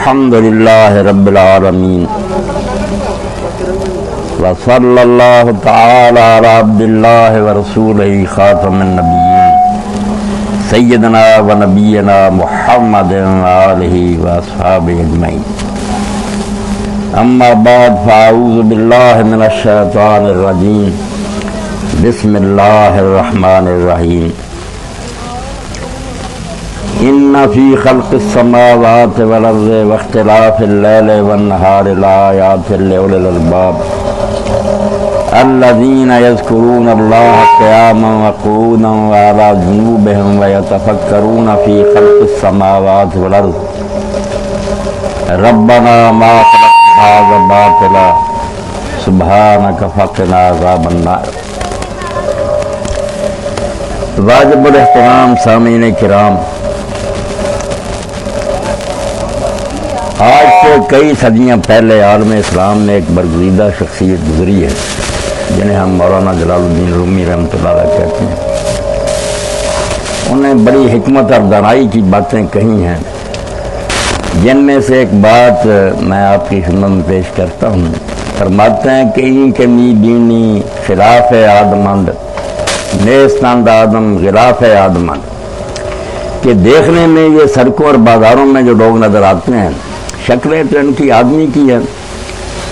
الحمد للہ رب العالمین وصلی اللہ تعالی علی عبد اللہ ورسولہ خاتم النبیین سیدنا و نبینا محمد وآلہ واصحابہ اجمعین اما بعد فاعوذ باللہ من الشیطان الرجیم بسم اللہ الرحمن الرحیم ان فی خلق السماوات والارض واختلاف اللیل والنہار لآیات لأولی الالباب الذین یذکرون اللہ قیاما وقعودا وعلی جنوبہم ویتفکرون فی خلق السماوات والارض ربنا ما خلقت ھذا باطلا سبحانک فقنا عذاب النار۔ واجب الاحترام سامعین کرام، آج سے کئی صدیاں پہلے عالم اسلام میں ایک برگزیدہ شخصیت گزری ہے جنہیں ہم مولانا جلال الدین رومی رحمۃ اللہ علیہ کہتے ہیں۔ انہیں بڑی حکمت اور دانائی کی باتیں کہی ہیں، جن میں سے ایک بات میں آپ کی خدمت میں پیش کرتا ہوں۔ فرماتے ہیں کہ این کے می بینی خلاف آدمند نیستند آدم غلاف آدمند، کہ دیکھنے میں یہ سڑکوں اور بازاروں میں جو لوگ نظر آتے ہیں شکلیں تو ان کی آدمی کی ہے،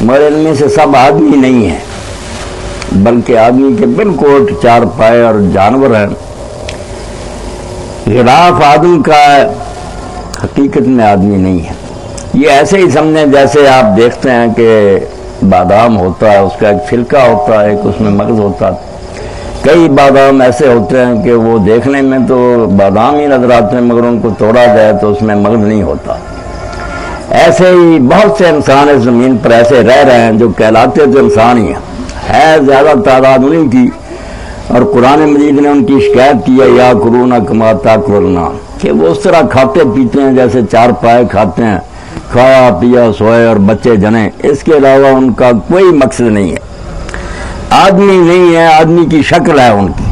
مگر ان میں سے سب آدمی نہیں ہیں، بلکہ آدمی کے بالکل چار پائے اور جانور ہیں۔ غلاف آدم کا حقیقت میں آدمی نہیں ہے۔ یہ ایسے ہی سمجھیں جیسے آپ دیکھتے ہیں کہ بادام ہوتا ہے، اس کا ایک چھلکا ہوتا ہے، ایک اس میں مغز ہوتا ہے۔ کئی بادام ایسے ہوتے ہیں کہ وہ دیکھنے میں تو بادام ہی نظر آتے ہیں، مگر ان کو توڑا جائے تو اس میں مغز نہیں ہوتا۔ ایسے ہی بہت سے انسان اس زمین پر ایسے رہ رہے ہیں جو کہلاتے تو انسان ہی ہیں، ہے زیادہ تعداد انہیں کی، اور قرآن مجید نے ان کی شکایت کی ہے یا قرون کما تاکلون، کہ وہ اس طرح کھاتے پیتے ہیں جیسے چار پائے کھاتے ہیں، کھایا پیا سوئے اور بچے جنے، اس کے علاوہ ان کا کوئی مقصد نہیں ہے۔ آدمی نہیں ہے، آدمی کی شکل ہے ان کی۔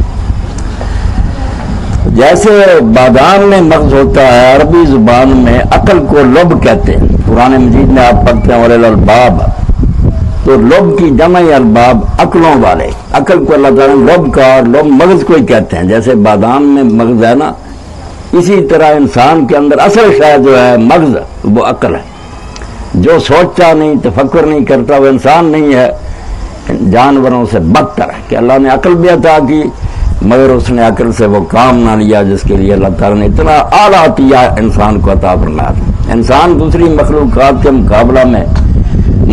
جیسے بادام میں مغز ہوتا ہے، عربی زبان میں عقل کو لب کہتے ہیں۔ قرآن مجید میں آپ پڑھتے ہیں اولل الباب، تو لب کی جمع الباب عقلوں والے، عقل کو اللہ تعالیٰ نے لب کا اور لب مغز کو ہی کہتے ہیں۔ جیسے بادام میں مغز ہے نا، اسی طرح انسان کے اندر اصل شے جو ہے مغز، وہ عقل ہے۔ جو سوچتا نہیں، تفکر نہیں کرتا، وہ انسان نہیں ہے، جانوروں سے بدتر ہے کہ اللہ نے عقل بھی عطا کی، مگر اس نے عقل سے وہ کام نہ لیا جس کے لیے اللہ تعالیٰ نے اتنا اعلیٰ عطیہ انسان کو عطا فرمایا تھا۔ انسان دوسری مخلوقات کے مقابلہ میں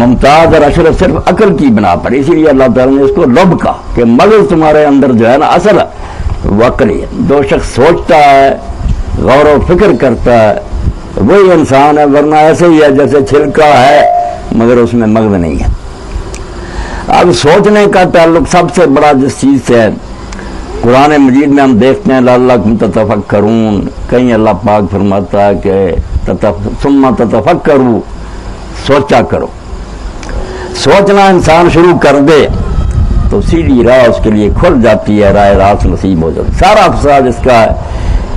ممتاز اور اشرف صرف عقل کی بنا پر، اسی لیے اللہ تعالیٰ نے اس کو لب کہا کہ مغز تمہارے اندر جو ہے نا اصل وہ عقل ہی ہے۔ جو شخص سوچتا ہے، غور و فکر کرتا ہے، وہی انسان ہے، ورنہ ایسے ہی ہے جیسے چھلکا ہے مگر اس میں مغز نہیں ہے۔ اب سوچنے کا تعلق سب سے بڑا جس چیز سے ہے، قرآن مجید میں ہم دیکھتے ہیں لعلکم تتفکرون، کہیں اللہ پاک فرماتا ہے کہ ثم تتفکروا، سوچا کرو۔ سوچنا انسان شروع کر دے تو سیدھی راہ اس کے لیے کھل جاتی ہے، راہ راست نصیب ہو جاتی۔ سارا فساد اس کا ہے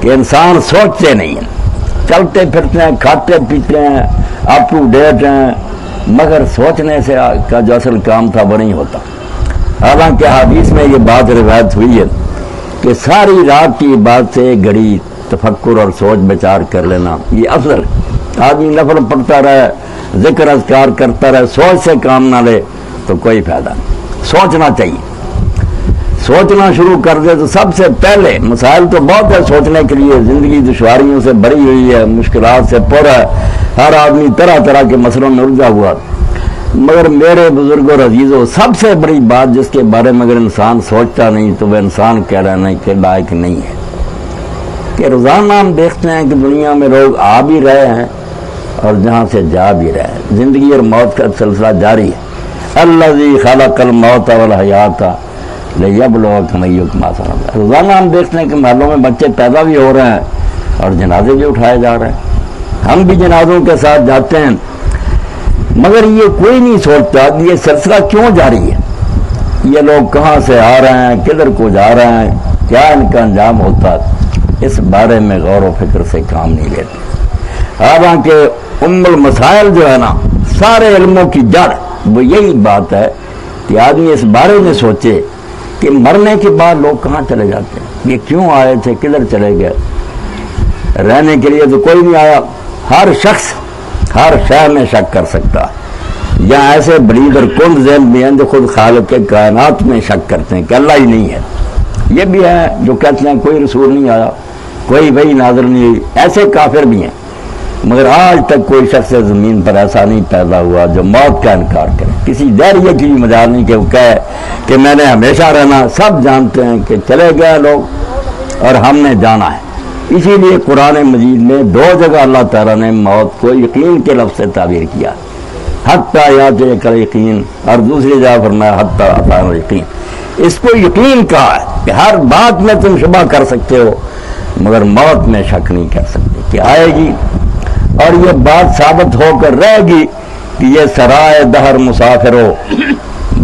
کہ انسان سوچتے نہیں ہیں، چلتے پھرتے ہیں، کھاتے پیتے ہیں، اپ ٹو ڈیٹ ہیں، مگر سوچنے سے کا جو اصل کام تھا وہ نہیں ہوتا۔ حالانکہ حدیث میں یہ بات روایت ہوئی ہے کہ ساری رات کی بات سے ایک گھڑی تفکر اور سوچ بچار کر لینا یہ افضل ہے۔ آدمی نفل پڑھتا رہے، ذکر اذکار کرتا رہے، سوچ سے کام نہ لے تو کوئی فائدہ نہیں۔ سوچنا چاہیے، سوچنا شروع کر دے تو سب سے پہلے، مسائل تو بہت ہے سوچنے کے لیے، زندگی دشواریوں سے بھری ہوئی ہے، مشکلات سے پر ہے، ہر آدمی طرح طرح کے مسئلوں میں الجھا ہوا، مگر میرے بزرگوں اور عزیزوں سب سے بڑی بات جس کے بارے میں اگر انسان سوچتا نہیں تو وہ انسان کہلانے کے لائق نہیں ہے۔ کہ روزانہ ہم دیکھتے ہیں کہ دنیا میں لوگ آ بھی رہے ہیں اور جہاں سے جا بھی رہے ہیں، زندگی اور موت کا سلسلہ جاری ہے۔ الذی خلق الموت والحیات لیبلوکم ایکم احسن عملا۔ روزانہ ہم دیکھتے ہیں کہ محلوں میں بچے پیدا بھی ہو رہے ہیں اور جنازے بھی اٹھائے جا رہے ہیں، ہم بھی جنازوں کے ساتھ جاتے ہیں، مگر یہ کوئی نہیں سوچتا کہ یہ سلسلہ کیوں جاری ہے، یہ لوگ کہاں سے آ رہے ہیں، کدھر کو جا رہے ہیں، کیا ان کا انجام ہوتا ہے، اس بارے میں غور و فکر سے کام نہیں لیتے۔ حالانکہ ام المسائل جو ہے نا سارے علموں کی جڑ وہ یہی بات ہے کہ آدمی اس بارے میں سوچے کہ مرنے کے بعد لوگ کہاں چلے جاتے ہیں، یہ کیوں آئے تھے، کدھر چلے گئے۔ رہنے کے لیے تو کوئی نہیں آیا۔ ہر شخص ہر شے میں شک کر سکتا ہے، یا ایسے بلیڈ اور کن ذہن بھی ہیں جو خود خالق کے کائنات میں شک کرتے ہیں کہ اللہ ہی نہیں ہے۔ یہ بھی ہے جو کہتے ہیں کوئی رسول نہیں آیا، کوئی وحی نازل نہیں ہوئی، ایسے کافر بھی ہیں۔ مگر آج تک کوئی شخص زمین پر ایسا نہیں پیدا ہوا جو موت کا انکار کرے۔ کسی دہریے کی بھی مجال نہیں کہ وہ کہے کہ میں نے ہمیشہ رہنا۔ سب جانتے ہیں کہ چلے گئے لوگ اور ہم نے جانا ہے۔ اسی لیے قرآن مجید میں 2 جگہ اللہ تعالیٰ نے موت کو یقین کے لفظ سے تعبیر کیا، حتیٰ یاتیک الیقین، اور دوسری جگہ فرمایا حتیٰ اتانا الیقین۔ اس کو یقین کہا ہے کہ ہر بات میں تم شبہ کر سکتے ہو مگر موت میں شک نہیں کر سکتے کہ آئے گی، اور یہ بات ثابت ہو کر رہے گی کہ یہ سرائے دہر مسافر ہو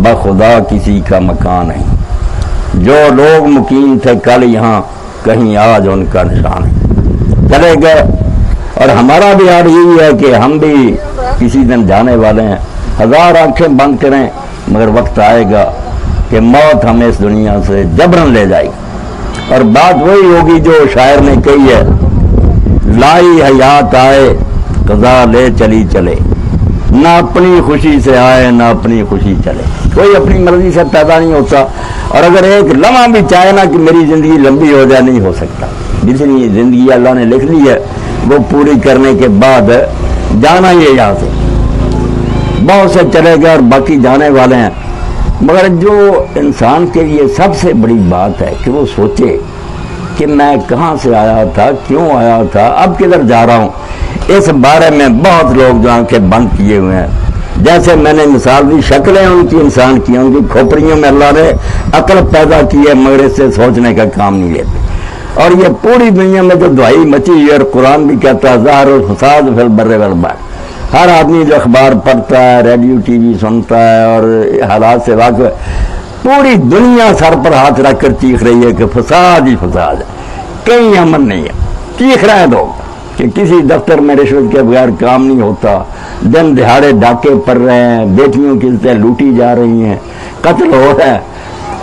بخدا کسی کا مکان نہیں۔ جو لوگ مقیم تھے کل یہاں کہیں آج ان کا نشان ہے، چلے گئے۔ اور ہمارا بھی حال یہی ہے کہ ہم بھی کسی دن جانے والے ہیں۔ 1000 آنکھیں بند کریں مگر وقت آئے گا کہ موت ہمیں اس دنیا سے جبرن لے جائے گی، اور بات وہی ہوگی جو شاعر نے کہی ہے، لائی حیات آئے قضا لے چلی چلے، نہ اپنی خوشی سے آئے نہ اپنی خوشی چلے۔ کوئی اپنی مرضی سے پیدا نہیں ہوتا، اور اگر ایک لمحہ بھی چاہے نا کہ میری زندگی لمبی ہو جائے، نہیں ہو سکتا۔ جتنی زندگی اللہ نے لکھ لی ہے وہ پوری کرنے کے بعد جانا ہی ہے یہاں سے۔ بہت سے چلے گئے اور باقی جانے والے ہیں، مگر جو انسان کے لیے سب سے بڑی بات ہے کہ وہ سوچے کہ میں کہاں سے آیا تھا، کیوں آیا تھا، اب کدھر جا رہا ہوں۔ اس بارے میں بہت لوگ جو آنکھیں بند کیے ہوئے ہیں، جیسے میں نے مثال دی، شکلیں ان کی انسان کی، ان کی کھوپڑیوں میں اللہ نے عقل پیدا کی ہے مگر اس سے سوچنے کا کام نہیں لیتے۔ اور یہ پوری دنیا میں جو دہائی مچی ہے، اور قرآن بھی کہتا ہے ظاہر الفساد فی البر والبحر، ہر آدمی جو اخبار پڑھتا ہے، ریڈیو ٹی وی سنتا ہے اور حالات سے واقف ہے، پوری دنیا سر پر ہاتھ رکھ کر چیخ رہی ہے کہ فساد ہی فساد ہے، کہیں امن نہیں ہے۔ چیخ رہے ہیں لوگ کہ کسی دفتر میں رشوت کے بغیر کام نہیں ہوتا، دن دہاڑے ڈاکے پڑ رہے ہیں، بیٹیوں کی عزتیں لوٹی جا رہی ہیں، قتل ہو رہا ہے،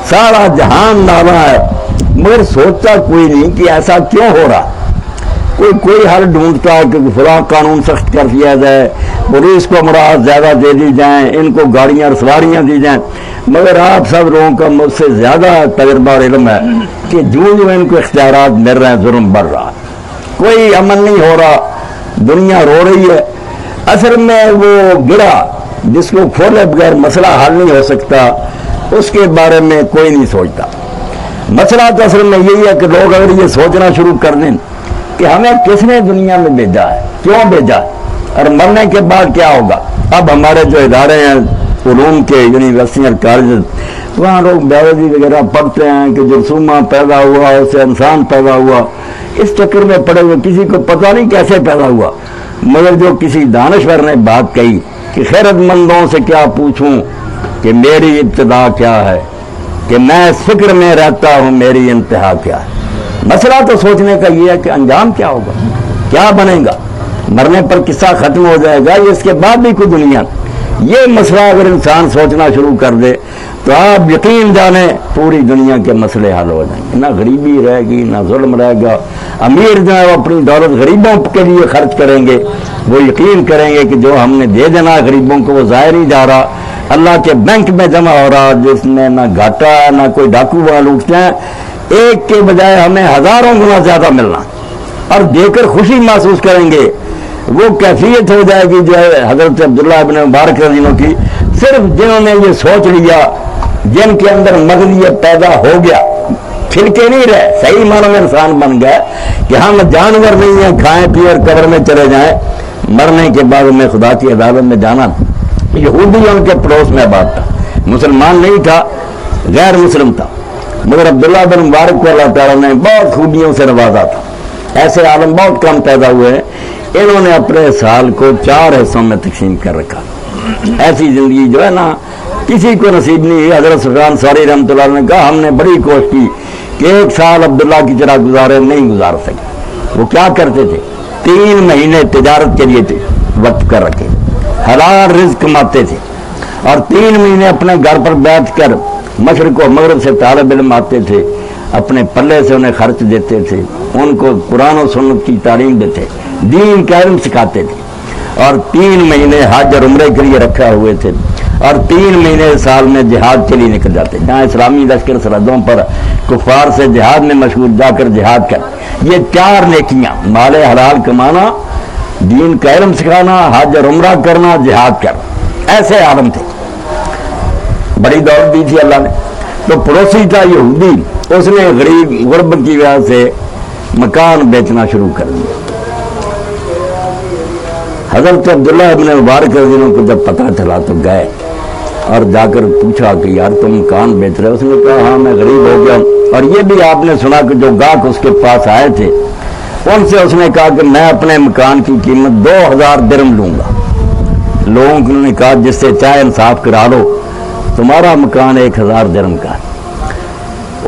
سارا جہان نالا ہے، مگر سوچتا کوئی نہیں کہ ایسا کیوں ہو رہا۔ کوئی حل ڈھونڈتا ہے کہ فلاں قانون سخت کر دیا جائے، پولیس کو مراحت زیادہ دے دی جائیں، ان کو گاڑیاں اور سواریاں دی جائیں، مگر آپ سب لوگوں کا مجھ سے زیادہ تجربہ اور علم ہے کہ جو ان کو اختیارات مل رہے ہیں ظلم بڑھ رہا ہے، کوئی امن نہیں ہو رہا، دنیا رو رہی ہے۔ اصل میں وہ گرا جس کو کھولے بغیر مسئلہ حل نہیں ہو سکتا، اس کے بارے میں کوئی نہیں سوچتا۔ مسئلہ تو اصل میں یہی ہے کہ لوگ اگر یہ سوچنا شروع کر دیں کہ ہمیں کس نے دنیا میں بھیجا ہے، کیوں بھیجا، اور مرنے کے بعد کیا ہوگا۔ اب ہمارے جو ادارے ہیں علوم کے، یونیورسٹی اور کالج، وہاں لوگ بیولوجی وغیرہ پڑھتے ہیں کہ جرثومہ پیدا ہوا، اس سے انسان پیدا ہوا، اس چکر میں پڑے ہوئے کسی کو پتہ نہیں کیسے پیدا ہوا۔ مگر جو کسی دانشور نے بات کہی کہ خیرت مندوں سے کیا پوچھوں کہ میری ابتدا کیا ہے، کہ میں اس فکر میں رہتا ہوں میری انتہا کیا ہے۔ مسئلہ تو سوچنے کا یہ ہے کہ انجام کیا ہوگا، کیا بنے گا، مرنے پر قصہ ختم ہو جائے گا یا اس کے بعد بھی کوئی دنیا۔ یہ مسئلہ اگر انسان سوچنا شروع کر دے تو آپ یقین جانیں پوری دنیا کے مسئلے حل ہو جائیں گے، نہ غریبی رہے گی، نہ ظلم رہے گا۔ امیر جو ہے وہ اپنی دولت غریبوں کے لیے خرچ کریں گے، وہ یقین کریں گے کہ جو ہم نے دے دینا غریبوں کو وہ ضائع نہیں جا رہا، اللہ کے بینک میں جمع ہو رہا، جس میں نہ گھاٹا ہے نہ کوئی ڈاکو وہاں لوٹتے ہیں، ایک کے بجائے ہمیں ہزاروں گنا زیادہ ملنا، اور دے کر خوشی محسوس کریں گے۔ وہ کیفیت ہو جائے گی جو ہے حضرت عبداللہ ابن مبارک رضی اللہ عنہ کی، صرف جنہوں نے یہ سوچ لیا، جن کے اندر مغزیت پیدا ہو گیا، چھلکے نہیں رہے، صحیح معنوں میں انسان بن گیا کہ ہم جانور نہیں ہیں، کھائیں پیے اور قبر میں چلے جائیں، مرنے کے بعد ہمیں خدا کی عدالت میں جانا۔ یہودی ان کے پڑوس میں آباد تھا، مسلمان نہیں تھا، غیر مسلم تھا، مگر عبداللہ بن مبارک کو اللہ تعالیٰ نے بہت خوبیوں سے نوازا تھا۔ ایسے عالم بہت کم پیدا ہوئے ہیں، انہوں نے اپنے سال کو 4 حصوں میں تقسیم کر رکھا۔ ایسی زندگی جو ہے نا کسی کو نصیب نہیں ہوئی۔ حضرت سفیان ثوری رحمۃ اللہ علیہ نے کہا ہم نے بڑی کوشش کی کہ 1 سال عبداللہ کی طرح گزارے، نہیں گزار سکے۔ وہ کیا کرتے تھے؟ 3 مہینے تجارت کے لیے وقت کر رکھے، حلال رزق کماتے تھے، اور 3 مہینے اپنے گھر پر بیٹھ کر مشرق و مغرب سے طالب علم آتے تھے، اپنے پلے سے انہیں خرچ دیتے تھے، ان کو قرآن و سنت کی تعلیم دیتے، دین کا علم سکھاتے تھے، اور 3 مہینے حج اور عمرے کے لیے رکھا ہوئے تھے، اور 3 مہینے سال میں جہاد کے لیے نکل جاتے، جہاں اسلامی لشکر سرحدوں پر کفار سے جہاد میں مشغول، جا کر جہاد کر۔ یہ 4 نیکیاں، مال حلال کمانا، دین کا علم سکھانا، حج اور عمرہ کرنا، جہاد کرنا، ایسے عالم تھے، بڑی دولت دی تھی اللہ نے۔ تو پڑوسی تھا یہودی، اس نے غربت کی وجہ سے مکان بیچنا شروع کر دیا۔ حضرت عبداللہ ابن مبارک رضی اللہ عنہ کو جب پتہ چلا تو گئے اور جا کر پوچھا کہ یار تم مکان بیچ رہے؟ اس نے کہا ہاں میں غریب ہو گیا، اور یہ بھی آپ نے سنا کہ جو گاہک اس کے پاس آئے تھے ان سے اس نے کہا کہ میں اپنے مکان کی قیمت 2000 درم لوں گا۔ لوگوں نے کہا جس سے چاہے انصاف کرا لو، تمہارا مکان 1000 درم کا ہے۔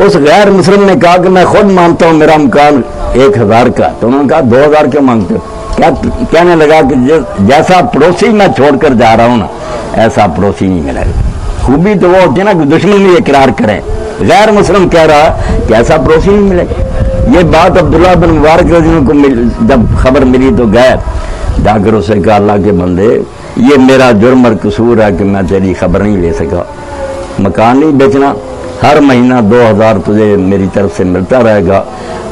اس غیر مسلم نے کہا کہ میں خود مانتا ہوں میرا مکان 1000 کا، تو انہوں نے کہا 2000 کیوں مانگتے ہو؟ کہنے لگا کہ جیسا پڑوسی میں چھوڑ کر جا رہا ہوں نا، ایسا پڑوسی نہیں ملے گا۔ خوبی تو وہ ہوتی ہے نا کہ دشمن بھی اقرار کریں، غیر مسلم کہہ رہا کہ ایسا پڑوسی نہیں ملے گا۔ یہ بات عبداللہ بن مبارک رضی اللہ عنہ کو جب خبر ملی تو گئے، جا کر اسے کہا اللہ کے بندے یہ میرا جرم اور قصور ہے کہ میں تیری خبر نہیں لے سکا، مکان نہیں بیچنا، ہر مہینہ 2000 تجھے میری طرف سے ملتا رہے گا،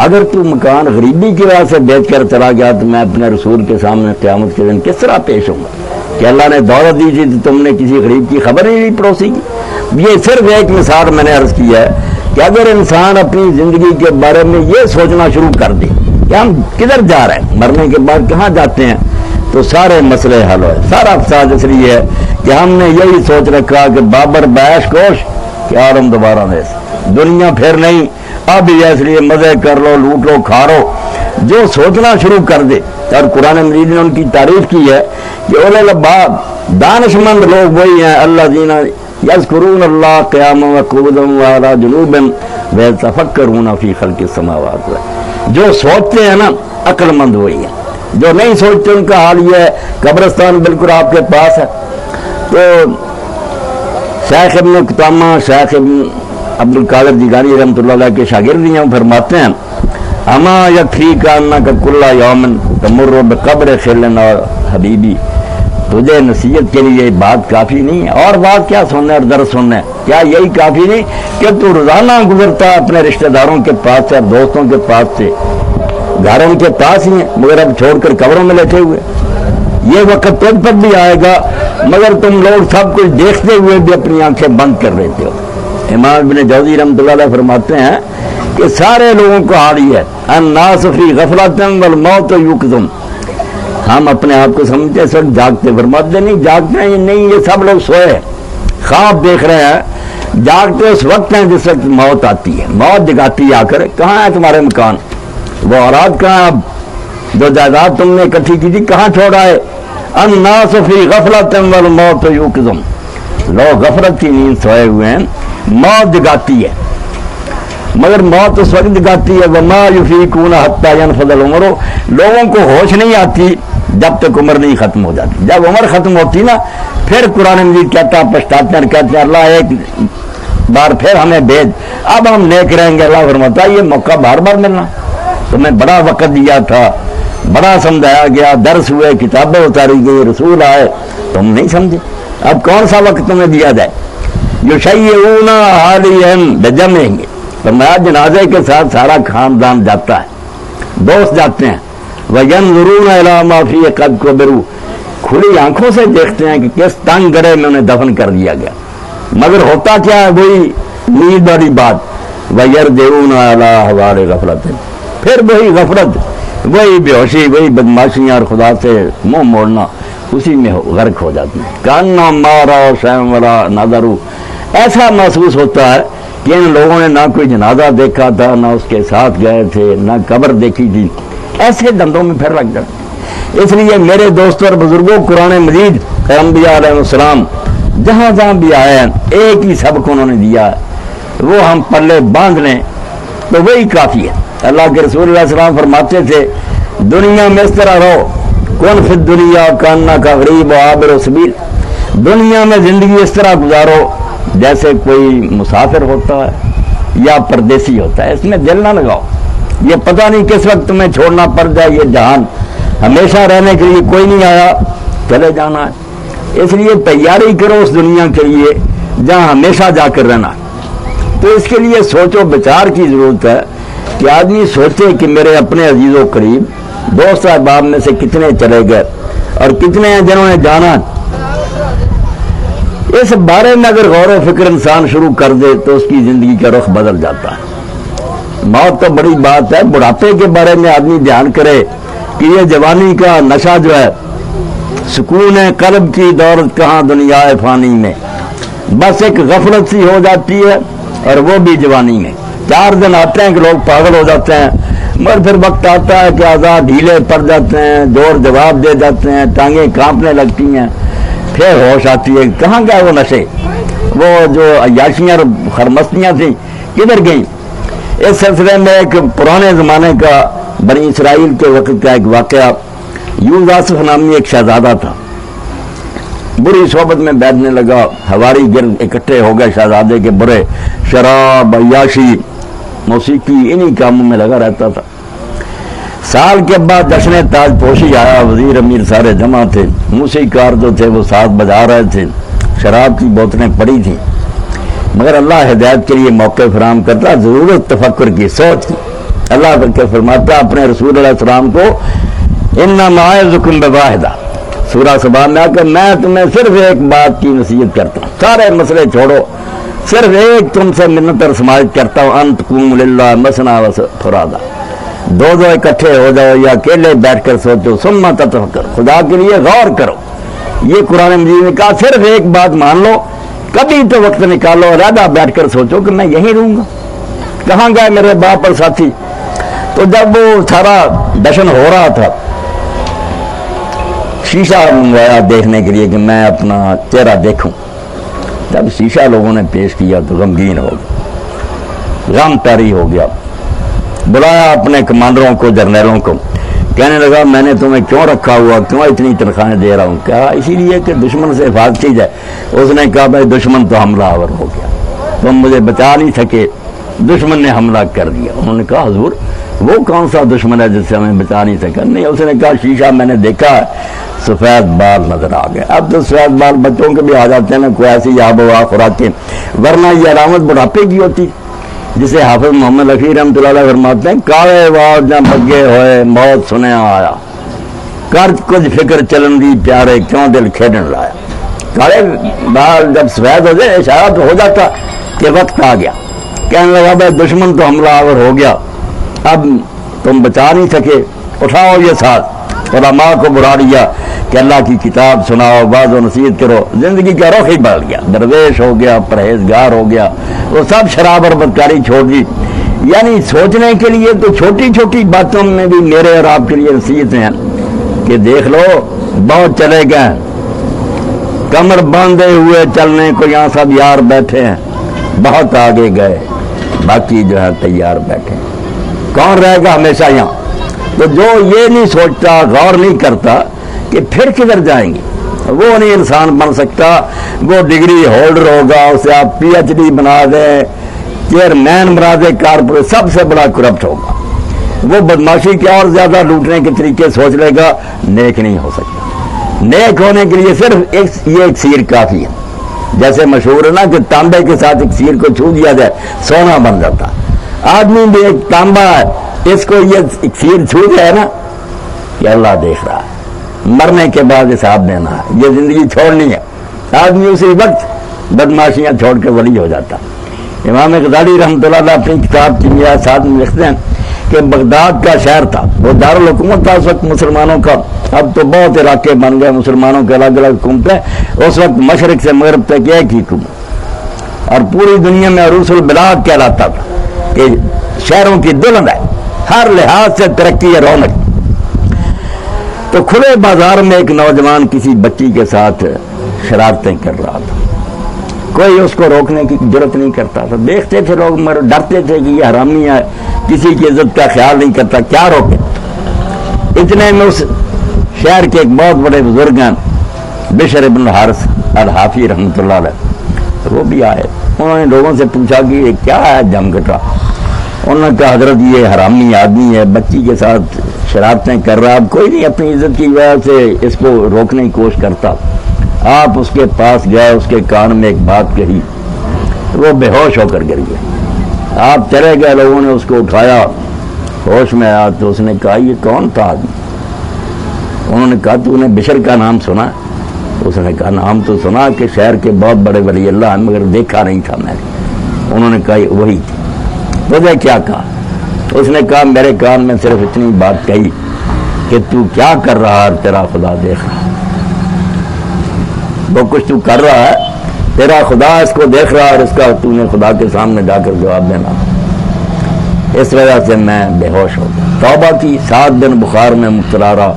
اگر تو مکان غریبی کی وجہ سے بیچ کر چلا گیا تو میں اپنے رسول کے سامنے قیامت کے دن کس طرح پیش ہوں گا کہ اللہ نے دولت دی تھی تو تم نے کسی غریب کی خبر ہی نہیں پڑوسی کی۔ یہ صرف ایک مثال میں نے عرض کی ہے کہ اگر انسان اپنی زندگی کے بارے میں یہ سوچنا شروع کر دے کہ ہم کدھر جا رہے ہیں، مرنے کے بعد کہاں جاتے ہیں، تو سارے مسئلے حل ہوئے۔ سارا فساد اس لیے ہے کہ ہم نے یہی سوچ رکھا کہ بابر بیش کوش کیا عالم دوبارہ میں دنیا پھر نہیں، اب اس لیے مزے کر لو، لوٹ لو، کھا لو۔ جو سوچنا شروع کر دے، اور قرآن مجید نے ان کی تعریف کی ہے کہ اولل الالباب دانش مند لوگ وہی ہیں الذین یذکرون اللہ قیاما وقعودا وعلی جنوبہم ویتفکرون فی خلق السماوات، جو سوچتے ہیں نا عقل مند وہی ہیں، جو نہیں سوچتے ان کا حال یہ ہے۔ قبرستان بالکل آپ کے پاس ہے، تو شیخ ابن قتامہ، شیخ ابن عبد القادر جیلانی رحمۃ اللہ علیہ کے شاگرد ہیں، فرماتے ہیں اما یکفیک انک کل یوم تمر بقبر خل اور حبیبی، تجھے نصیحت کے لیے بات کافی نہیں ہے، اور بات کیا سننا اور درس سننا ہے، کیا یہی کافی نہیں کہ تو روزانہ گزرتا ہے اپنے رشتہ داروں کے پاس سے اور دوستوں کے پاس سے، گھر ان کے پاس ہی ہیں مگر اب چھوڑ کر قبروں میں لیٹے ہوئے۔ یہ وقت تجھ پر بھی آئے گا مگر تم لوگ سب کچھ دیکھتے ہوئے بھی اپنی آنکھیں بند کر لیتے ہو۔ امام ابن جوزی رحمۃ اللہ علیہ فرماتے ہیں کہ سارے لوگوں کو حال ہی ہے الناس فی غفلۃ والموت یقظم، ہم اپنے آپ کو سمجھتے اس وقت جاگتے، فرماتے نہیں جاگتے ہیں نہیں، یہ سب لوگ سوئے خواب دیکھ رہے ہیں، جاگتے اس وقت ہیں جس وقت موت آتی ہے، موت جگاتی ہے آ کر، کہاں ہے تمہارے مکان، وہ اولاد کہاں، اب جو جائیداد تم نے اکٹھی کی تھی کہاں چھوڑ آئے؟ الناس فی غفلۃ والموت یقظم، لوگ غفلت کی نیند سوئے ہوئے ہیں، موت جگاتی ہے مگر موت اس وقت جگاتی ہے وما یفیقون حتی ینفذ العمر، لوگوں کو ہوش نہیں آتی جب تک عمر نہیں ختم ہو جاتی، جب عمر ختم ہوتی نا پھر قرآن مجید کہتا ہے، پچھتاتے ہیں، کہتے ہیں اللہ ایک بار پھر ہمیں بھیج، اب ہم نیک رہیں گے۔ اللہ فرماتا ہے یہ موقع بار بار ملنا، تمہیں بڑا وقت دیا تھا، بڑا سمجھایا گیا، درس ہوئے، کتابیں اتاری گئی، رسول آئے، تم نہیں سمجھے، اب کون سا وقت تمہیں دیا جائے؟ یشیعون علیہم بجمعہم، فرمایا جنازے کے ساتھ سارا خاندان جاتا ہے، دوست جاتے ہیں، وینظرون الی ما فی قد قبروا، کھلی آنکھوں سے دیکھتے ہیں کہ کس تنگ گڑھے میں انہیں دفن کر دیا گیا، مگر ہوتا کیا ہے وہی نیند والی بات، ویرجعون الی حوال غفلۃ، پھر وہی غفلت، وہی بے ہوشی، وہی بدماشیاں اور خدا سے منہ موڑنا، اسی میں غرق ہو جاتی ہے۔ کانا مارا شیم ولا نظرو، ایسا محسوس ہوتا ہے کہ ان لوگوں نے نہ کوئی جنازہ دیکھا تھا، نہ اس کے ساتھ گئے تھے، نہ قبر دیکھی تھی، ایسے دندوں میں پھر لگ جاتے۔ اس لیے میرے دوستوں اور بزرگوں، قرآن مجید انبیاء علیہ السلام جہاں جہاں بھی آئے ہیں ایک ہی سبق انہوں نے دیا ہے، وہ ہم پلے باندھ لیں تو وہی کافی ہے۔ اللہ کے رسول اللہ علیہ السلام فرماتے تھے دنیا میں اس طرح رہو، کون فی الدنیا کاننا کا غریب و عابر و سبیل، دنیا میں زندگی اس طرح گزارو جیسے کوئی مسافر ہوتا ہے یا پردیسی ہوتا ہے، اس میں دل نہ لگاؤ، یہ پتہ نہیں کس وقت تمہیں چھوڑنا پڑ جائے، یہ جہان ہمیشہ رہنے کے لیے کوئی نہیں آیا، چلے جانا ہے، اس لیے تیاری کرو اس دنیا کے لیے جہاں ہمیشہ جا کر رہنا۔ تو اس کے لیے سوچ و بچار کی ضرورت ہے کہ آدمی سوچے کہ میرے اپنے عزیز و قریب دوست احباب میں سے کتنے چلے گئے اور کتنے ہیں جنہوں نے جانا۔ اس بارے میں اگر غور و فکر انسان شروع کر دے تو اس کی زندگی کا رخ بدل جاتا ہے۔ موت تو بڑی بات ہے، بڑھاپے کے بارے میں آدمی دھیان کرے کہ یہ جوانی کا نشہ جو ہے، سکون قلب کی دولت کہاں دنیا فانی میں، بس ایک غفلت سی ہو جاتی ہے، اور وہ بھی جوانی میں 4 دن آتے ہیں کہ لوگ پاگل ہو جاتے ہیں، مگر پھر وقت آتا ہے کہ آزاد ڈھیلے پڑ جاتے ہیں، زور جواب دے جاتے ہیں، ٹانگیں کانپنے لگتی ہیں، پھر ہوش آتی ہے کہاں گئے وہ نشے، وہ جو عیاشیاں اور خرمستیاں تھیں کدھر گئیں۔ اس سلسلے میں ایک پرانے زمانے کا بنی اسرائیل کے وقت کا ایک واقعہ، یوزاسف نامی ایک شہزادہ تھا، بری صحبت میں بیٹھنے لگا، ہواری گرد اکٹھے ہو گئے شہزادے کے برے، شراب، عیاشی، موسیقی، انہی کاموں میں لگا رہتا تھا۔ سال کے بعد جشن تاج پوشی آیا، وزیر امیر سارے جمع تھے، موسیقار جو تھے وہ ساتھ بجا رہے تھے، شراب کی بوتلیں پڑی تھیں، مگر اللہ ہدایت کے لیے موقع فراہم کرتا، ضرورت تفکر کی، سوچ کی۔ اللہ کے فرماتا اپنے رسول علیہ السلام کو، انما اعظکم بواحدہ، سورہ صبا میں آ کر میں تمہیں صرف ایک بات کی نصیحت کرتا ہوں، سارے مسئلے چھوڑو، صرف ایک تم سے منت اور سماجت کرتا ہوں، ان تقوموا للہ مثنی و فرادا، دو اکٹھے ہو جاؤ یا اکیلے بیٹھ کر سوچو، ثم تتفکر، خدا کے لیے غور کرو۔ یہ قرآن مجید نے کہا صرف ایک بات مان لو، کبھی تو وقت نکالو، علیحدہ بیٹھ کر سوچو کہ میں یہیں رہوں گا، کہاں گئے میرے باپ اور ساتھی۔ تو جب وہ سارا جشن ہو رہا تھا، شیشہ منگوایا دیکھنے کے لیے کہ میں اپنا چہرہ دیکھوں، جب شیشہ لوگوں نے پیش کیا تو غمگین ہو گیا، غم طاری ہو گیا، بلایا اپنے کمانڈروں کو، جرنیلوں کو، کہنے لگا میں نے تمہیں کیوں رکھا ہوا، کیوں اتنی تنخواہیں دے رہا ہوں؟ کہا اسی لیے کہ دشمن سے حفاظت کی جائے۔ اس نے کہا بھائی دشمن تو حملہ آور ہو گیا، تم مجھے بچا نہیں سکے، دشمن نے حملہ کر دیا۔ انہوں نے کہا حضور وہ کون سا دشمن ہے جس سے ہمیں بچا نہیں سکا؟ نہیں، اس نے کہا شیشہ میں نے دیکھا ہے، سفید بال نظر آ گئے۔ اب تو سفید بال بچوں کے بھی آ جاتے ہیں نا، کوئی ایسی آب و ہوا خوراکیں، ورنہ یہ علامت بڑھاپے کی ہوتی، جسے حافظ محمد رفیع رحمۃ اللہ علیہ فرماتے ہیں، کالے وال جہاں بگے ہوئے موت سنیا آیا، کرج کچھ فکر چلن دی پیارے کیوں دل کھیڈن لایا۔ کالے بال جب سفید ہو جائے اشارہ تو ہو جاتا کہ وقت آ گیا، کہنے لگا بھائی دشمن تو حملہ آور ہو گیا، اب تم بچا نہیں سکے، اٹھاؤ یہ ساتھ، علماء کو بلا لیا کہ اللہ کی کتاب سناؤ، باز و نصیحت کرو، زندگی کا رخ ہی بدل گیا، درویش ہو گیا، پرہیزگار ہو گیا، وہ سب شراب اور بدکاری چھوڑ دی۔ یعنی سوچنے کے لیے تو چھوٹی چھوٹی باتوں میں بھی میرے اور آپ کے لیے نصیحتیں ہیں کہ دیکھ لو بہت چلے گئے، کمر باندھے ہوئے چلنے کو یہاں سب یار بیٹھے ہیں، بہت آگے گئے، باقی جو ہے تیار بیٹھے، کون رہے گا ہمیشہ یہاں؟ تو جو یہ نہیں سوچتا، غور نہیں کرتا کہ پھر کدھر جائیں گے، وہ نہیں انسان بن سکتا۔ وہ ڈگری ہولڈر ہوگا، اسے آپ پی ایچ ڈی بنا دیں، چیئرمین بنا دیں، کارپوریٹ، سب سے بڑا کرپٹ ہوگا، وہ بدماشی کے اور زیادہ لوٹنے کے طریقے سوچ لے گا، نیک نہیں ہو سکتا۔ نیک ہونے کے لیے صرف یہ ایک سیر کافی ہے، جیسے مشہور ہے نا کہ تانبے کے ساتھ ایک سیر کو چھو دیا جائے سونا بن جاتا۔ آدمی بھی ایک تانبا ہے، اس کو یہ سیر چھو جائے نا کہ اللہ دیکھ رہا ہے، مرنے کے بعد حساب دینا ہے، یہ زندگی چھوڑنی ہے، آدمی اسی وقت بدماشیاں چھوڑ کے ولی ہو جاتا۔ امام غزالی رحمۃ اللہ علیہ اپنی کتاب کیمیا ساتھ میں لکھتے ہیں کہ بغداد کا شہر تھا، وہ دارالحکومت تھا اس وقت مسلمانوں کا، اب تو بہت علاقے بن گئے مسلمانوں کے، الگ الگ حکومتیں، اس وقت مشرق سے مغرب تک ایک ہی حکومت، اور پوری دنیا میں عروس البلاد کہلاتا تھا کہ شہروں کی دلہن ہے، ہر لحاظ سے ترقی ہے، رونق۔ تو کھلے بازار میں ایک نوجوان کسی بچی کے ساتھ شرارتیں کر رہا تھا، کوئی اس کو روکنے کی جرت نہیں کرتا تھا، دیکھتے تھے لوگ مگر ڈرتے تھے کہ یہ حرامی ہے، کسی کی عزت کا خیال نہیں کرتا، کیا روکے۔ اتنے میں اس شہر کے ایک بہت بڑے بزرگ ہیں بشر ابن الحارث الحافی رحمۃ اللہ علیہ، وہ بھی آئے. انہوں نے لوگوں سے پوچھا کہ یہ کیا ہے جم گٹا. انہوں نے کہا حضرت یہ حرامی آدمی ہے، بچی کے ساتھ شرارتیں کر رہا، اب کوئی نہیں اپنی عزت کی وجہ سے اس کو روکنے کی کوشش کرتا. آپ اس کے پاس گئے، اس کے کان میں ایک بات کہی، وہ بے ہوش ہو کر گر گئے. آپ چلے گئے، لوگوں نے اس کو اٹھایا، ہوش میں آیا تو اس نے کہا یہ کون تھا آدمی؟ انہوں نے کہا تو نے بشر کا نام سنا؟ اس نے کہا نام تو سنا کہ شہر کے بہت بڑے ولی اللہ ہیں مگر دیکھا نہیں تھا میں نے. انہوں نے کہا وہی تھی. وجہ کیا کہا؟ اس نے کہا میرے کان میں صرف اتنی بات کہی کہ تو کیا کر رہا ہے تیرا خدا دیکھ رہا ہے. وہ کچھ تو کر رہا ہے، تیرا خدا اس کو دیکھ رہا ہے اور اس کا تو نے خدا کے سامنے جا کر جواب دینا. اس وجہ سے میں بے ہوش ہو گیا. توبہ کی، 7 دن بخار میں مبتلا رہا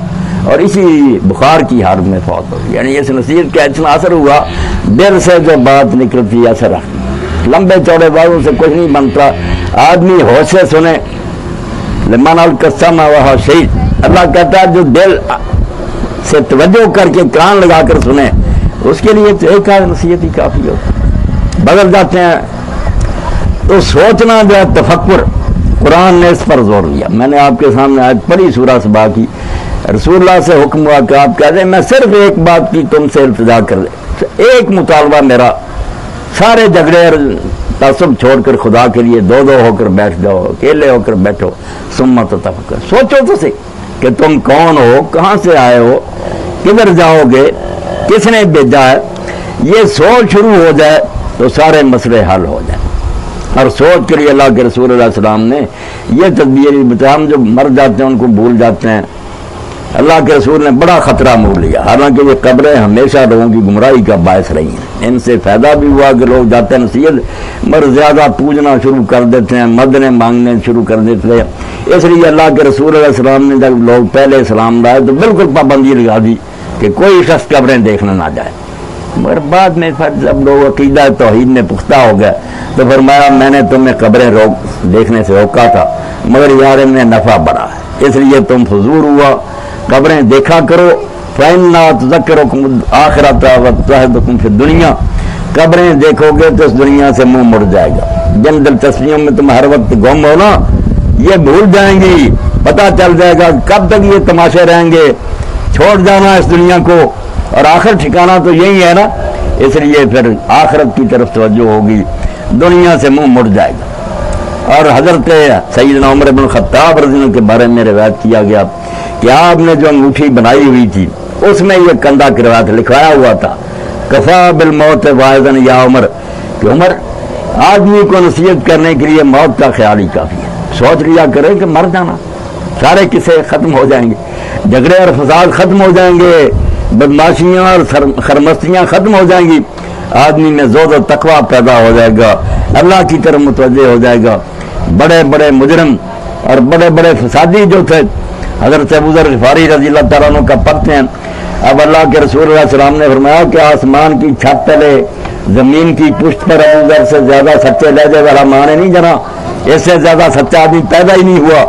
اور اسی بخار کی حالت میں فوت ہو گئی. یعنی اس نصیحت کا اتنا اثر ہوا، دل سے جو بات نکلتی اثر رکھتی. لمبے چوڑے بازوں سے کچھ نہیں بنتا. آدمی ہوش سے سنے، لمن القسم وہ شہید. اللہ کہتا ہے جو دل سے توجہ کر کے کان لگا کر سنے اس کے لیے تو ایک نصیحت ہی کافی ہوتی. بدل جاتے ہیں تو سوچنا جو ہے تفکر، قرآن نے اس پر زور دیا. میں نے آپ کے سامنے آج پڑھی سورہ سبا کی، رسول اللہ سے حکم ہوا کہ آپ کہتے ہیں میں صرف ایک بات کی تم سے التجا کر دے، ایک مطالبہ میرا، سارے جھگڑے اور تعصب چھوڑ کر خدا کے لیے دو ہو کر بیٹھ جاؤ، اکیلے ہو کر بیٹھو. ثم تفکر، سوچو تو صحیح کہ تم کون ہو، کہاں سے آئے ہو، کدھر جاؤ گے، کس نے بھیجا ہے. یہ سوچ شروع ہو جائے تو سارے مسئلے حل ہو جائیں. اور سوچ کے لیے اللہ کے رسول علیہ السلام نے یہ تدبیر بتایا. ہم جو مر جاتے ہیں ان کو بھول جاتے ہیں. اللہ کے رسول نے بڑا خطرہ مول لیا. حالانکہ یہ قبریں ہمیشہ لوگوں کی گمراہی کا باعث رہی ہیں. ان سے فائدہ بھی ہوا کہ لوگ جاتے ہیں نصیحت مگر زیادہ پوجنا شروع کر دیتے ہیں، مدنیں مانگنے شروع کر دیتے ہیں. اس لیے اللہ کے رسول علیہ السلام نے جب لوگ پہلے اسلام لائے تو بالکل پابندی لگا دی کہ کوئی شخص قبریں دیکھنے نہ جائے. مگر بعد میں جب لوگ عقیدہ توحید میں پختہ ہو گئے تو فرمایا میں نے تمہیں قبریں دیکھنے سے روکا تھا مگر یار ان میں نفع بڑا ہے، اس لیے تم فضول ہوا، قبریں دیکھا کرو. فَإِنَّا تُذَكِّرُكُمُ الْآخِرَةَ وَتُزَهِّدُكُمْ فِي الدُّنْيَا. قبریں دیکھو گے تو اس دنیا سے منہ مڑ جائے گا. جن دلچسپیوں میں تم ہر وقت گم ہو نا یہ بھول جائیں گی. پتہ چل جائے گا کب تک یہ تماشے رہیں گے. چھوڑ جانا اس دنیا کو اور آخر ٹھکانا تو یہی ہے نا. اس لیے پھر آخرت کی طرف توجہ ہوگی، دنیا سے منہ مڑ جائے گا. اور حضرت سیدنا عمر بن خطاب رضی اللہ عنہ کے بارے میں روایت کیا گیا کہ آپ نے جو انگوٹھی بنائی ہوئی تھی اس میں یہ کندھا کی روایت لکھوایا ہوا تھا کفا بالموت واعظا یا عمر، کہ عمر آدمی کو نصیحت کرنے کے لیے موت کا خیال ہی کافی ہے. سوچ لیا کرے کہ مر جانا، سارے قصے ختم ہو جائیں گے، جھگڑے اور فساد ختم ہو جائیں گے، بدماشیاں اور خرمستیاں ختم ہو جائیں گی، آدمی میں زہد و تقویٰ پیدا ہو جائے گا، اللہ کی طرف متوجہ ہو جائے گا. بڑے بڑے مجرم اور بڑے بڑے فسادی جو تھے حضرت ابو ذر غفاری رضی اللہ تعالیٰ عنہ کا پڑھتے ہیں. اب اللہ کے رسول علیہ السلام نے فرمایا کہ آسمان کی چھت تلے زمین کی پشت پر ابو ذر سے زیادہ سچے لہجے والا مانے نہیں جنا، اس سے زیادہ سچا آدمی پیدا ہی نہیں ہوا.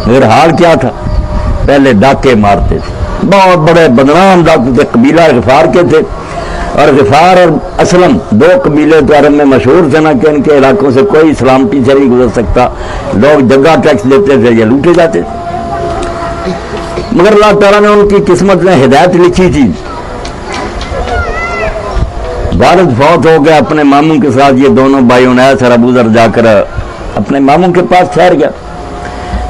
مگر حال کیا تھا؟ پہلے ڈاکے مارتے تھے، بہت بڑے بدنام ڈاکو تھے، قبیلہ غفار کے تھے. اور غفار اور اسلم 2 قبیلے تو عرب میں مشہور تھے نا کہ ان کے علاقوں سے کوئی سلامتی سے نہیں گزر سکتا. لوگ جگہ ٹیکس دیتے تھے یا لوٹے جاتے تھے. مگر اللہ تعالیٰ نے ان کی قسمت میں ہدایت لکھی تھی. والد فوت ہو گیا اپنے ماموں کے ساتھ، یہ دونوں بھائیوں نے سر ابو ذر جا کر اپنے ماموں کے پاس ٹھہر گیا.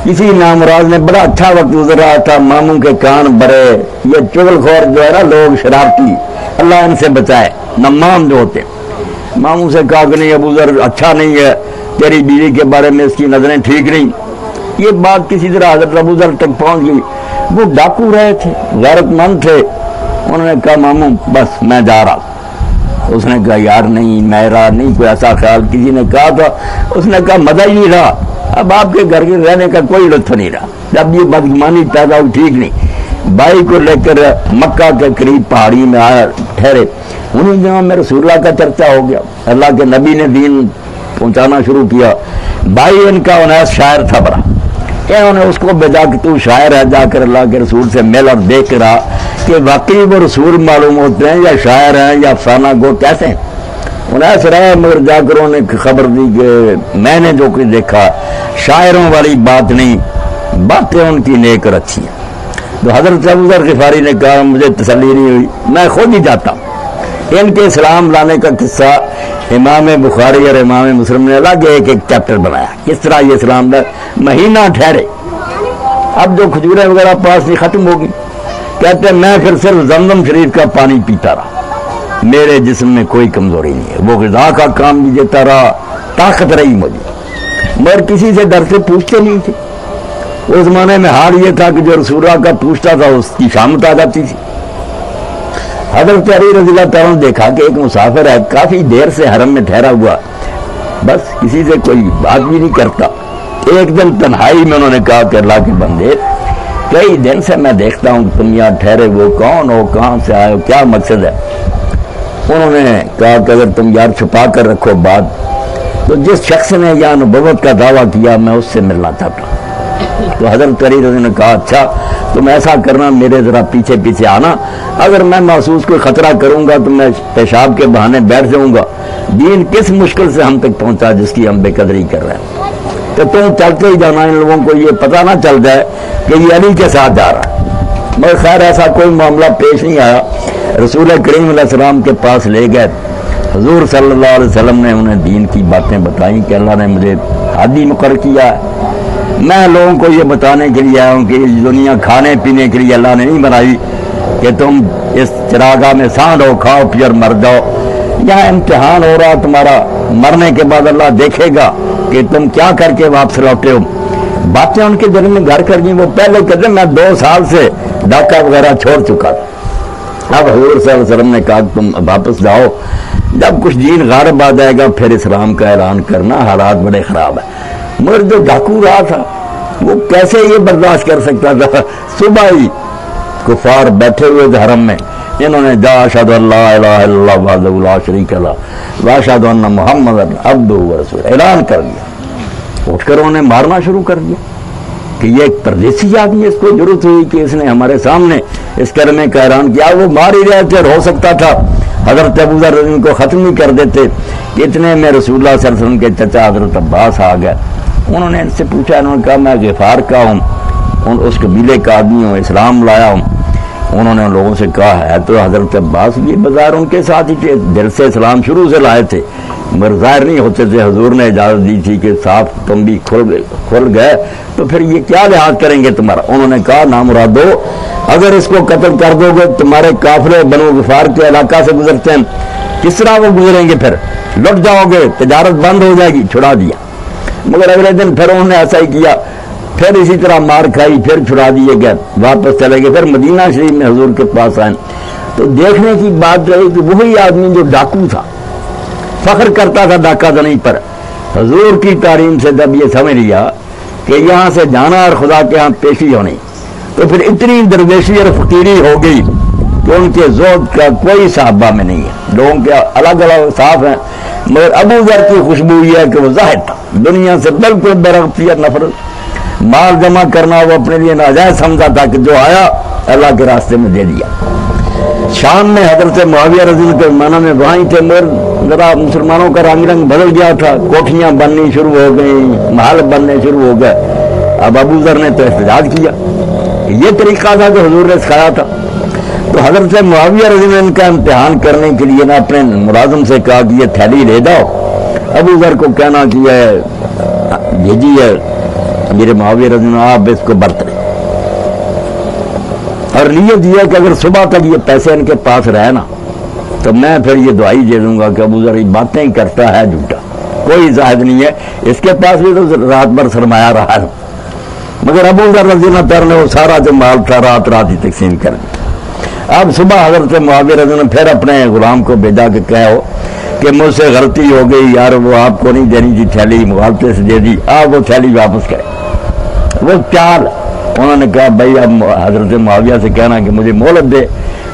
کسی نامراض نے بڑا اچھا وقت گزر رہا تھا، ماموں کے کان بڑے، یہ چغل خور جو ہے نا لوگ شرارتی، اللہ ان سے بچائے، نمام جو ہوتے. ماموں سے کہا کہ نہیں ابو ذر اچھا نہیں ہے، تیری بیوی کے بارے میں اس کی نظریں ٹھیک نہیں. یہ بات کسی طرح حضرت ابو ذر تک پہنچ گئی. وہ ڈاکو رہے تھے، غیرت مند تھے. انہوں نے کہا ماموں بس میں جا رہا. اس نے کہا یار نہیں میرا نہیں کوئی ایسا خیال، کسی نے کہا تھا. اس نے کہا مزہ ہی نہیں رہا، اب آپ کے گھر کے رہنے کا کوئی لطف نہیں رہا. جب یہ بدگمانی پیدا ہوئی ٹھیک نہیں. بھائی کو لے کر مکہ کے قریب پہاڑی میں آیا ٹھہرے. انہیں جہاں میں رسول اللہ کا چرچا ہو گیا، اللہ کے نبی نے دین پہنچانا شروع کیا. بھائی ان کا انیس شاعر تھا بڑا، کہ انہوں نے اس کو بھیجا کہ تو شاعر ہے، جا کر اللہ کے رسول سے مل اور دیکھ کر آ کہ واقعی وہ رسول معلوم ہوتے ہیں یا شاعر ہیں یا افسانہ گو کیسے ہیں۔ انہیں ایسا رہا، مگر جا کر انہوں نے خبر دی کہ میں نے جو کچھ دیکھا شاعروں والی بات نہیں، باتیں ان کی نیک اور اچھی ہیں۔ تو حضرت ابو ذر غفاری نے کہا مجھے تسلی نہیں ہوئی، میں خود ہی جاتا ہوں۔ ان کے اسلام لانے کا قصہ امام بخاری اور امام مسلم نے الگ ایک ایک چیپٹر بنایا، کس طرح یہ اسلام لائے۔ مہینہ ٹھہرے، اب جو کھجوریں وغیرہ پاس نہیں ختم ہوگی، کہتے ہیں میں پھر صرف زمزم شریف کا پانی پیتا رہا، میرے جسم میں کوئی کمزوری نہیں ہے، وہ غذا کا کام بھی دیتا رہا، طاقت رہی مجھے، مگر کسی سے ڈر سے پوچھتے نہیں تھے۔ اس زمانے میں حال یہ تھا کہ جو رسول اللہ کا پوچھتا تھا اس کی شامت آ جاتی تھی۔ حضرت علی رضی اللہ تعالیٰ نے دیکھا کہ ایک مسافر ہے، کافی دیر سے حرم میں ٹھہرا ہوا، بس کسی سے کوئی بات بھی نہیں کرتا۔ ایک دن تنہائی میں انہوں نے کہا کہ اللہ کے بندے، کئی دن سے میں دیکھتا ہوں کہ تم یہاں ٹھہرے وہ کون ہو، کہاں سے آئے ہو، کیا مقصد ہے؟ انہوں نے کہا کہ اگر تم یار چھپا کر رکھو بات، تو جس شخص نے یہاں نبوت کا دعویٰ کیا میں اس سے ملنا چاہتا ہوں۔ تو حضرت علی رضی نے کہا اچھا تم ایسا کرنا، میرے ذرا پیچھے پیچھے آنا، اگر میں محسوس کوئی خطرہ کروں گا تو میں پیشاب کے بہانے بیٹھ جاؤں گا۔ دین کس مشکل سے ہم تک پہنچا جس کی ہم بے قدری کر رہے ہیں، تو تم چلتے ہی جانا، ان لوگوں کو یہ پتہ نہ چل جائے کہ یہ علی کے ساتھ جا رہا ہے۔ مگر خیر ایسا کوئی معاملہ پیش نہیں آیا۔ رسول کریم علیہ السلام کے پاس لے گئے، حضور صلی اللہ علیہ وسلم نے انہیں دین کی باتیں بتائیں کہ اللہ نے مجھے ہادی مقرر کیا ہے، میں لوگوں کو یہ بتانے کے لیے آیا ہوں کہ یہ دنیا کھانے پینے کے لیے اللہ نے نہیں بنائی کہ تم اس چراگاہ میں سانڈو کھاؤ پی اور مر جاؤ۔ یہاں امتحان ہو رہا تمہارا، مرنے کے بعد اللہ دیکھے گا کہ تم کیا کر کے واپس لوٹے ہو۔ باتیں ان کے دل میں گھر کر گئی۔ وہ پہلے کہتے میں 2 سال سے ڈاکہ وغیرہ چھوڑ چکا تھا۔ اب حضور صلی اللہ علیہ وسلم نے کہا کہ تم واپس جاؤ، جب کچھ دین غالب آ جائے گا پھر اسلام کا اعلان کرنا، حالات بڑے خراب ہیں۔ مگر جو ڈاکو رہا تھا وہ کیسے یہ برداشت کر سکتا تھا؟ صبح ہی کفار بیٹھے ہوئے تھے حرم میں، انہوں نے جا اشہد ان لا الہ الا اللہ وحدہ لا شریک لہ واشہد ان محمد عبدہ ورسولہ اعلان کر دیا۔ اٹھ کر انہوں نے مارنا شروع کر دیا کہ یہ ایک پردیسی آدمی، اس کو ضرورت ہوئی کہ اس نے ہمارے سامنے اس کلمے کا اعلان کیا۔ وہ مار ہی رہے تھے، اور ہو سکتا تھا حضرت ابو ذر کو ختم ہی کر دیتے۔ اتنے میں رسول اللہ صلی اللہ علیہ وسلم کے چچا حضرت عباس آ گئے۔ انہوں نے ان سے پوچھا، انہوں نے کہا میں غفار کا ہوں، اس قبیلے کا آدمی ہوں، اسلام لایا ہوں۔ انہوں نے ان لوگوں سے کہا ہے تو حضرت عباس بھی بظاہر ان کے ساتھ ہی تھے، دل سے اسلام شروع سے لائے تھے، مگر ظاہر نہیں ہوتے تھے۔ حضور نے اجازت دی تھی کہ صاف تم بھی کھل گئے تو پھر یہ کیا لحاظ کریں گے تمہارا؟ انہوں نے کہا نامرادو، اگر اس کو قتل کر دو گے، تمہارے قافلے بنو غفار کے علاقہ سے گزرتے ہیں، کس طرح وہ گزریں گے؟ پھر لٹ جاؤ گے، تجارت بند ہو جائے گی۔ چھڑا دیا، مگر اگلے دن پھر انہوں نے ایسا ہی کیا، پھر اسی طرح مار کھائی، پھر چھڑا دیے گئے، واپس چلے گئے۔ پھر مدینہ شریف میں حضور کے پاس آئے تو دیکھنے کی بات رہی کہ وہی آدمی جو ڈاکو تھا، فخر کرتا تھا ڈاکہ دنی پر، حضور کی تعلیم سے جب یہ سمجھ لیا کہ یہاں سے جانا اور خدا کے ہاں پیشی ہونی، تو پھر اتنی درویشی اور فقیری ہو گئی کہ ان کے زہد کا کوئی صحابہ میں نہیں ہے۔ لوگوں کے الگ الگ صاف ہیں، مگر ابو ذر کی خوشبو یہ ہے کہ وہ زاہد تھا، دنیا سے بالکل برغبتی اور نفرت۔ مال جمع کرنا وہ اپنے لیے ناجائز سمجھا تھا کہ جو آیا اللہ کے راستے میں دے دیا۔ شام میں حضرت معاویہ رضی اللہ کے زمانہ میں وہاں ہی تھے، مگر ذرا مسلمانوں کا رنگ بدل گیا تھا، کوٹھیاں بننی شروع ہو گئیں، محل بننے شروع ہو گئے۔ اب ابو ذر نے تو احتجاج کیا، یہ طریقہ تھا جو حضور نے سکھایا تھا۔ تو حضرت معاویہ رضی اللہ عنہ کا امتحان کرنے کے لیے نہ اپنے ملازم سے کہا کہ یہ تھیلی لے جاؤ، ابو ذر کو کہنا کہ یہ بھیجیے میرے معاویہ رضی اللہ عنہ، آپ اس کو برت لیں، اور نیت یہ کہ اگر صبح تک یہ پیسے ان کے پاس رہے نا تو میں پھر یہ دعائی دے دوں گا کہ ابو ذر باتیں ہی کرتا ہے جھوٹا، کوئی زاہد نہیں ہے، اس کے پاس بھی تو رات بھر سرمایہ رہا ہے۔ مگر ابو ذر رضی اللہ عنہ نے وہ سارا جو مال تھا رات ہی تقسیم کر دیا۔ اب صبح حضرت معاویہ رضی اللہ عنہ پھر اپنے غلام کو بھیجا کہ کہو کہ مجھ سے غلطی ہو گئی یار، وہ آپ کو نہیں دینی تھی تھیلی، مغالطے سے دے دی، آپ وہ تھیلی واپس کریں۔ وہ چال انہوں نے کہا بھائی اب حضرت معاویہ سے کہنا کہ مجھے مہلت دے،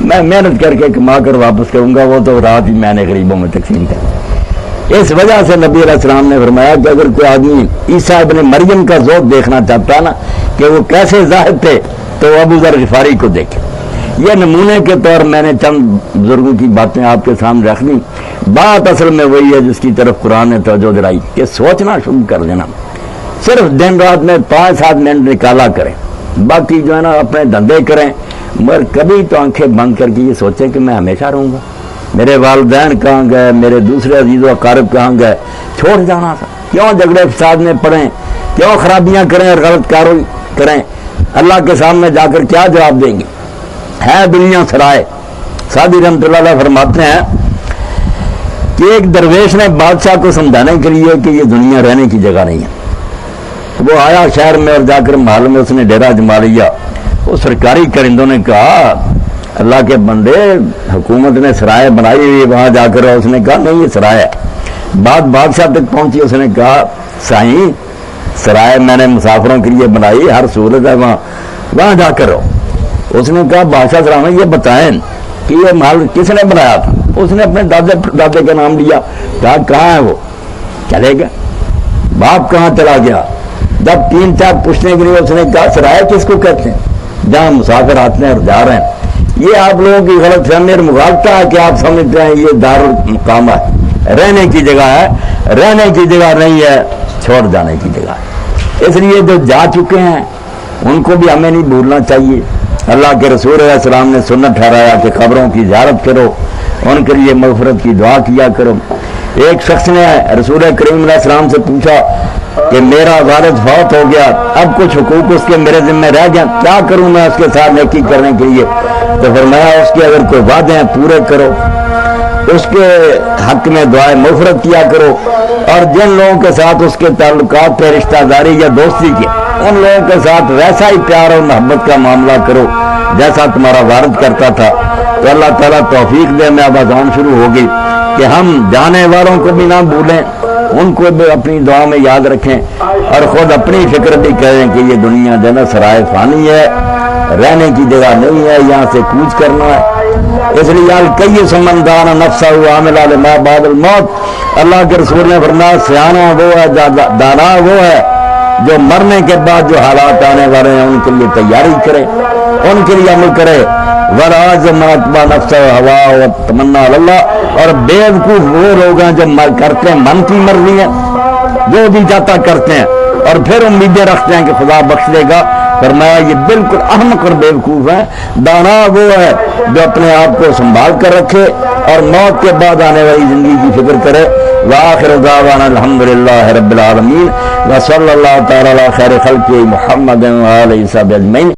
میں محنت کر کے کما کر واپس کروں گا، وہ تو رات ہی میں نے غریبوں میں تقسیم کر۔ اس وجہ سے نبی علیہ السلام نے فرمایا کہ اگر کوئی آدمی عیسیٰ ابن مریم کا ذوق دیکھنا چاہتا ہے نا کہ وہ کیسے ظاہر تھے تو ابو ذر غفاری کو دیکھے. یہ نمونے کے طور میں نے چند بزرگوں کی باتیں آپ کے سامنے رکھ دی. بات اصل میں وہی ہے جس کی طرف قرآن نے توجہ دلائی کہ سوچنا شروع کر دینا. صرف دن رات میں 5-7 منٹ نکالا کریں, باقی جو ہے نا اپنے دھندے کریں, مگر کبھی تو آنکھیں بند کر کے یہ سوچیں کہ میں ہمیشہ رہوں گا. میرے والدین کہاں گئے, میرے دوسرے عزیز و اقارب کہاں گئے, چھوڑ جانا تھا. کیوں جھگڑے فساد میں پڑیں, کیوں خرابیاں کریں اور غلط کاروں کریں, اللہ کے سامنے جا کر کیا جواب دیں گے. ہے دنیا سرائے. سعدی رحمۃ اللہ علیہ فرماتے ہیں کہ ایک درویش نے بادشاہ کو سمجھانے کے لیے کہ یہ دنیا رہنے کی جگہ نہیں ہے. وہ آیا شہر میں اور جا کر محل میں اس نے ڈیرا جما لیا. وہ سرکاری کرندوں نے کہا اللہ کے بندے, حکومت نے سرائے بنائی ہوئی, وہاں جا کر اس نے کہا نہیں یہ سرائے ہے. بات بادشاہ تک پہنچی, اس نے کہا سائیں سرائے میں نے مسافروں کے لیے بنائی, ہر سہولت ہے وہاں جا کر رہو. اس نے کہا بادشاہ سلام یہ بتائیں کہ یہ محل کس نے بنایا تھا. اس نے اپنے دادے کا نام لیا. کہا کہاں ہے وہ, چلے گا. باپ کہاں چلا گیا. جب 3-4 پوچھنے کے لیے اس نے کہا سرائے کس کو کہتے ہیں جہاں مسافر آتے ہیں اور جا رہے ہیں. یہ آپ لوگوں کی غلط فہمی اور مغالطہ ہے کہ آپ سمجھتے ہیں یہ دارالمقامہ ہے, رہنے کی جگہ ہے. رہنے کی جگہ نہیں ہے, چھوڑ جانے کی جگہ ہے. اس لیے جو جا چکے ہیں ان کو بھی ہمیں نہیں بھولنا چاہیے. اللہ کے رسول علیہ السلام نے سنت ٹھہرایا کہ قبروں کی زیارت کرو, ان کے لیے مغفرت کی دعا کیا کرو. ایک شخص نے رسول کریم علیہ السلام سے پوچھا کہ میرا والد فوت ہو گیا, اب کچھ حقوق اس کے میرے ذمہ رہ گیا, کیا کروں میں اس کے ساتھ نیکی کرنے کے لیے. تو فرمایا اس کے اگر کوئی وعدے ہیں پورے کرو, اس کے حق میں دعائیں مغفرت کیا کرو, اور جن لوگوں کے ساتھ اس کے تعلقات تھے رشتہ داری یا دوستی کے, ان لوگوں کے ساتھ ویسا ہی پیار اور محبت کا معاملہ کرو جیسا تمہارا والد کرتا تھا. تو اللہ تعالیٰ توفیق دے. میں اب اذان شروع ہو گئی کہ ہم جانے والوں کو بھی نہ بھولیں, ان کو بھی اپنی دعا میں یاد رکھیں, اور خود اپنی فکر بھی کریں کہ یہ دنیا جنت سرائے فانی ہے, رہنے کی جگہ نہیں ہے, یہاں سے کوچ کرنا ہے. اس لیے کئی سمندان نفسہ عاملہ لما بعد الموت, اللہ کے رسول نے فرمایا سیانا وہ ہے, دانا وہ ہے جو مرنے کے بعد جو حالات آنے والے ہیں ان کے لیے تیاری کرے, ان کے لیے عمل کرے. وراز مرتبہ نفس ہوا و تمنا اللہ, اور بیوقوف وہ لوگ ہیں جو کرتے ہیں من کی مرضی ہے, جو بھی چاہتا کرتے ہیں, اور پھر امیدیں رکھتے ہیں کہ خدا بخش دے گا. فرمایا یہ بالکل احمق اور بیوقوف ہے. دانا وہ ہے جو اپنے آپ کو سنبھال کر رکھے اور موت کے بعد آنے والی زندگی کی فکر کرے. وآخر دعوانا الحمدللہ رب العالمین وصلی اللہ تعالی علی خیر خلقہ محمد و آلہ وصحبہ اجمعین.